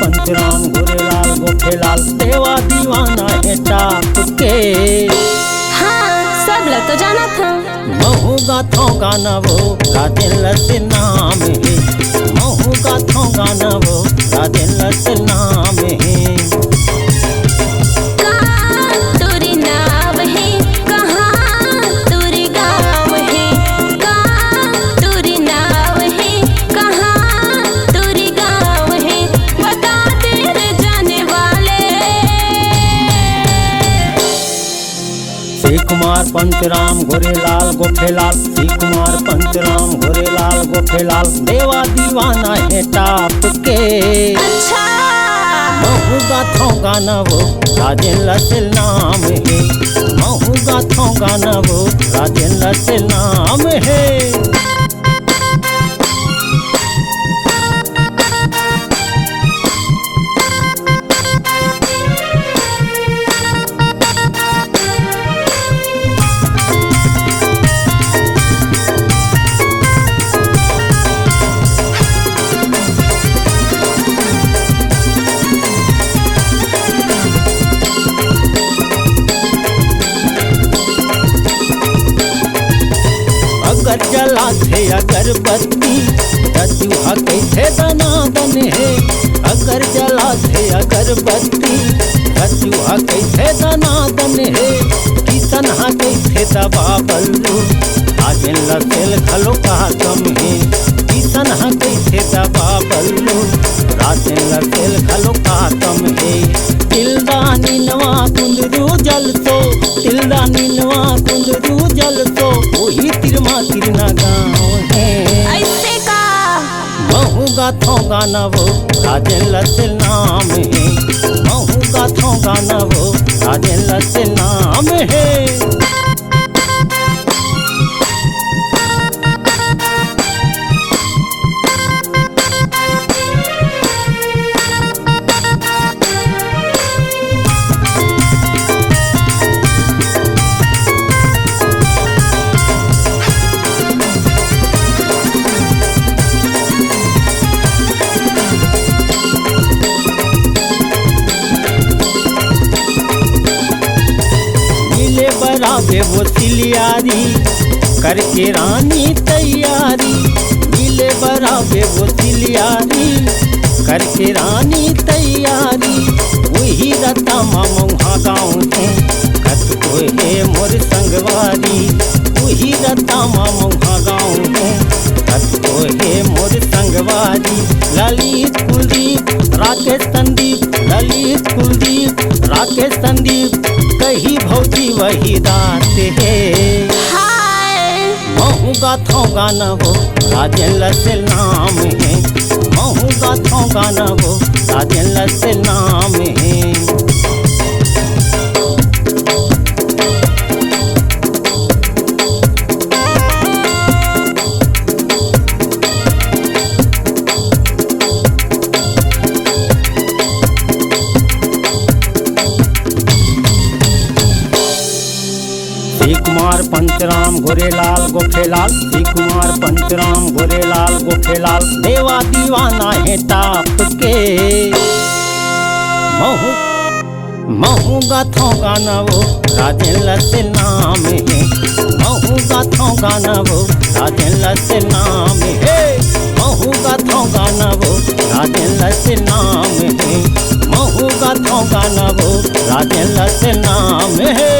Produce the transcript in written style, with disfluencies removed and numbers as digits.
पंचराम गोरेलाल गोखेलाल देवा दीवाना है टाप के। हाँ सब लोग तो जाना था। महू गाथों गाना वो राजेंद्र से नाम है, महू गाथों गाना वो राजेंद्र से नाम है। श्री कुमार पंचराम गोरेलाल गोखेलाल, श्री कुमार पंचराम गोरेलाल गोखेलाल देवा दीवाना है टाप के। अच्छा महू गाथों गाना वो राजेंद्र से नाम है, महू गाथों गाना वो राजेंद्र से नाम है। अगर जलाते अगरबत्ती रजुआ कैसे दनादन है, अगर जलाते अगरबत्ती रजुआ कैसे दनादन है। किसन हा कैसे दबा बल्लू राजेंद्र सेल खलो का गम है, किसन हा कैसे दबा बल्लू राजेंद्र सेल खलो का गम है। तिलदा नीलवा कुंदरू जल तो, तिलदा नीलवा कुंदरू जल तो वही तिरमा तिरना गाँव है। ऐसे का महू गाथों गाना वो राजेंद्र से नाम है, महू गाथों गाना वो राजेंद्र से नाम है। बराबे वो सिलियारी करके रानी तैयारी, मिले बराबे वो सिलियारी करके रानी तैयारी। वही रता मामहा गाँव है कत को है मोर संगवारी, वही रता मामहा गाँव है कत को है मोर संगवारी। ललित कुलदीप राकेश संदीप, ललित कुलदीप राकेश संदीप कही भौजी वही रात है। महू गाथों गाना वो राजेंद्र से नाम है, महू गाथों गाना वो राजेंद्र से नाम है। श्री कुमार पंचराम गोरेलाल गोखेलाल, श्री कुमार पंचराम गोरेलाल गोखेलाल देवा दीवाना है टाप के। महू महू गाथों गाना वो राजेंद्र से नाम है, महू गाथों गाना वो राजेंद्र से नाम है, महू गाथों गाना वो राजेंद्र से नाम है, महू गाथों गाना वो राजेंद्र से नाम है।